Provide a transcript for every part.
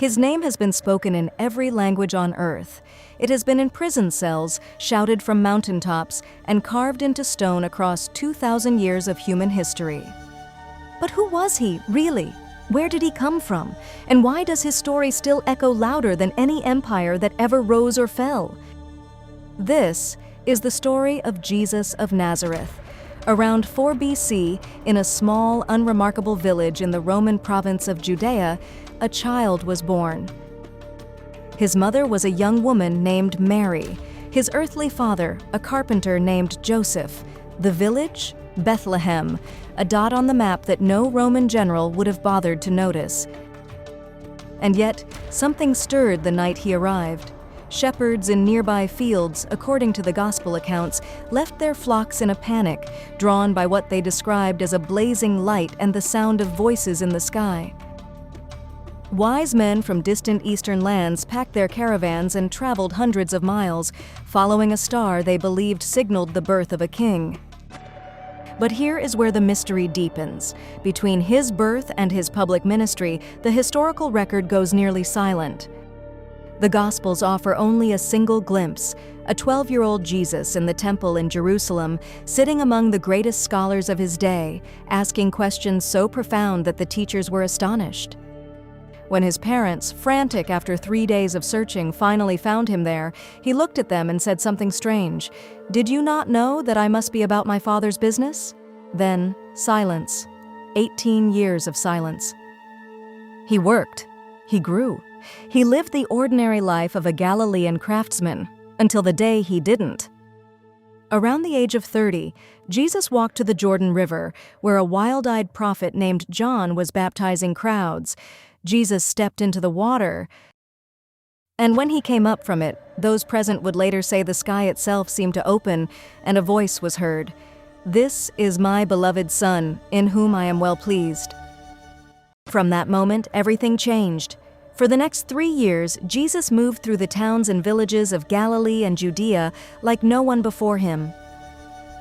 His name has been spoken in every language on earth. It has been in prison cells, shouted from mountaintops, and carved into stone across 2,000 years of human history. But who was he, really? Where did he come from? And why does his story still echo louder than any empire that ever rose or fell? This is the story of Jesus of Nazareth. Around 4 BC, in a small, unremarkable village in the Roman province of Judea, a child was born. His mother was a young woman named Mary. His earthly father, a carpenter named Joseph. The village? Bethlehem, a dot on the map that no Roman general would have bothered to notice. And yet, something stirred the night he arrived. Shepherds in nearby fields, according to the gospel accounts, left their flocks in a panic, drawn by what they described as a blazing light and the sound of voices in the sky. Wise men from distant eastern lands packed their caravans and traveled hundreds of miles, following a star they believed signaled the birth of a king. But here is where the mystery deepens. Between his birth and his public ministry, the historical record goes nearly silent. The Gospels offer only a single glimpse, a 12-year-old Jesus in the temple in Jerusalem, sitting among the greatest scholars of his day, asking questions so profound that the teachers were astonished. When his parents, frantic after 3 days of searching, finally found him there, he looked at them and said something strange. "Did you not know that I must be about my Father's business?" Then, silence. 18 years of silence. He worked. He grew. He lived the ordinary life of a Galilean craftsman, until the day he didn't. Around the age of 30, Jesus walked to the Jordan River, where a wild-eyed prophet named John was baptizing crowds. Jesus stepped into the water, and when he came up from it, those present would later say the sky itself seemed to open, and a voice was heard. "This is my beloved Son, in whom I am well pleased." From that moment, everything changed. For the next 3 years, Jesus moved through the towns and villages of Galilee and Judea like no one before him.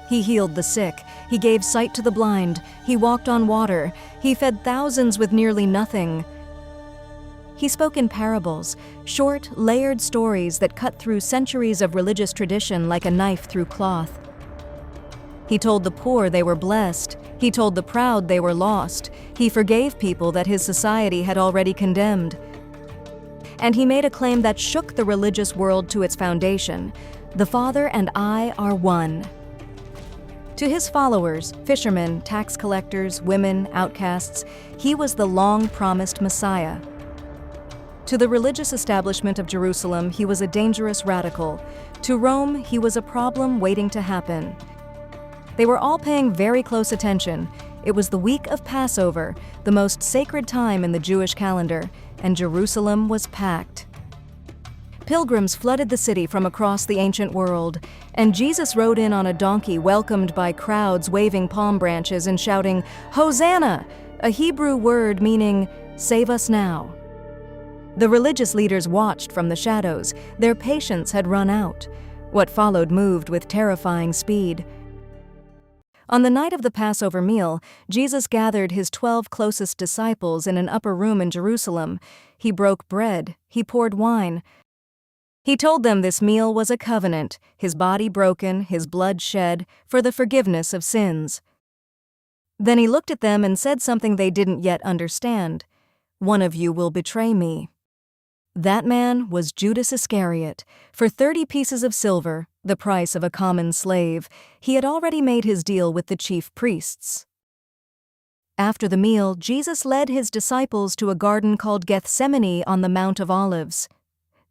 He healed the sick, he gave sight to the blind, he walked on water, he fed thousands with nearly nothing. He spoke in parables, short, layered stories that cut through centuries of religious tradition like a knife through cloth. He told the poor they were blessed, he told the proud they were lost, he forgave people that his society had already condemned. And he made a claim that shook the religious world to its foundation: "The Father and I are one." To his followers, fishermen, tax collectors, women, outcasts, he was the long-promised Messiah. To the religious establishment of Jerusalem, he was a dangerous radical. To Rome, he was a problem waiting to happen. They were all paying very close attention. It was the week of Passover, the most sacred time in the Jewish calendar, and Jerusalem was packed. Pilgrims flooded the city from across the ancient world, and Jesus rode in on a donkey welcomed by crowds waving palm branches and shouting, "Hosanna!" a Hebrew word meaning, "Save us now." The religious leaders watched from the shadows. Their patience had run out. What followed moved with terrifying speed. On the night of the Passover meal, Jesus gathered his 12 closest disciples in an upper room in Jerusalem. He broke bread. He poured wine. He told them this meal was a covenant, his body broken, his blood shed, for the forgiveness of sins. Then he looked at them and said something they didn't yet understand. "One of you will betray me." That man was Judas Iscariot. For 30 pieces of silver, the price of a common slave, he had already made his deal with the chief priests. After the meal, Jesus led his disciples to a garden called Gethsemane on the Mount of Olives.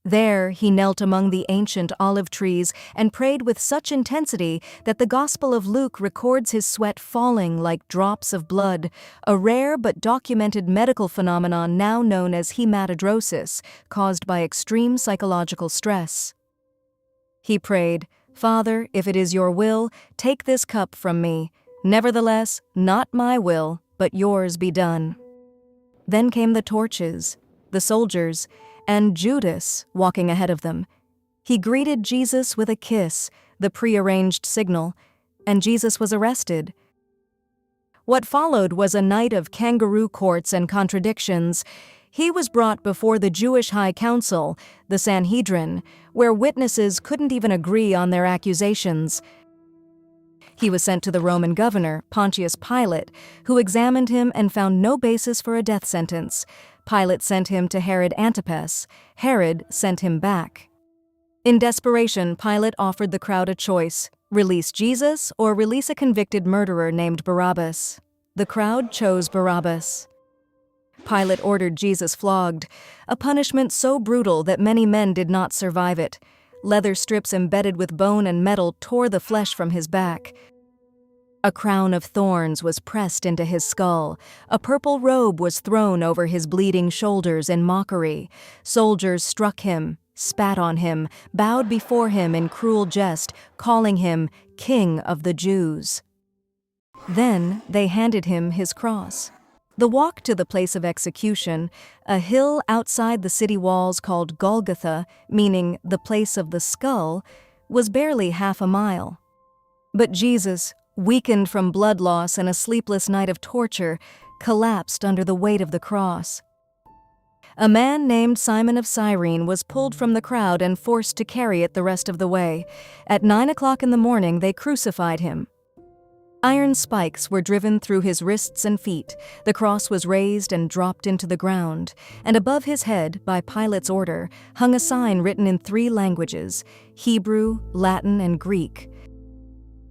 There, he knelt among the ancient olive trees and prayed with such intensity that the Gospel of Luke records his sweat falling like drops of blood, a rare but documented medical phenomenon now known as hematidrosis, caused by extreme psychological stress. He prayed, "Father, if it is your will, take this cup from me. Nevertheless, not my will, but yours be done." Then came the torches, the soldiers, and Judas walking ahead of them. He greeted Jesus with a kiss, the prearranged signal, and Jesus was arrested. What followed was a night of kangaroo courts and contradictions. He was brought before the Jewish High Council, the Sanhedrin, where witnesses couldn't even agree on their accusations. He was sent to the Roman governor, Pontius Pilate, who examined him and found no basis for a death sentence. Pilate sent him to Herod Antipas. Herod sent him back. In desperation, Pilate offered the crowd a choice: release Jesus or release a convicted murderer named Barabbas. The crowd chose Barabbas. Pilate ordered Jesus flogged, a punishment so brutal that many men did not survive it. Leather strips embedded with bone and metal tore the flesh from his back. A crown of thorns was pressed into his skull. A purple robe was thrown over his bleeding shoulders in mockery. Soldiers struck him, spat on him, bowed before him in cruel jest, calling him King of the Jews. Then they handed him his cross. The walk to the place of execution, a hill outside the city walls called Golgotha, meaning the place of the skull, was barely half a mile. But Jesus, weakened from blood loss and a sleepless night of torture, collapsed under the weight of the cross. A man named Simon of Cyrene was pulled from the crowd and forced to carry it the rest of the way. At 9 o'clock in the morning, they crucified him. Iron spikes were driven through his wrists and feet. The cross was raised and dropped into the ground, and above his head, by Pilate's order, hung a sign written in 3 languages: Hebrew, Latin, and Greek.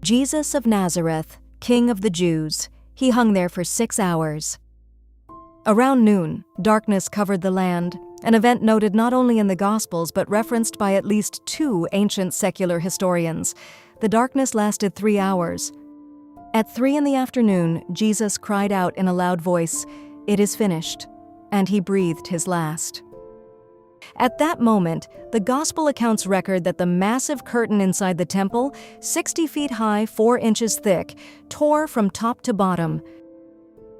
Jesus of Nazareth, King of the Jews. He hung there for 6 hours. Around noon, darkness covered the land, an event noted not only in the Gospels but referenced by at least 2 ancient secular historians. The darkness lasted 3 hours. At 3 in the afternoon, Jesus cried out in a loud voice, "It is finished," and he breathed his last. At that moment, the Gospel accounts record that the massive curtain inside the temple, 60 feet high, 4 inches thick, tore from top to bottom.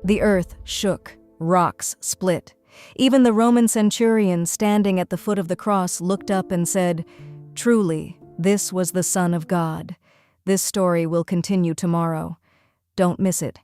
The earth shook, rocks split. Even the Roman centurion standing at the foot of the cross looked up and said, "Truly, this was the Son of God." This story will continue tomorrow. Don't miss it.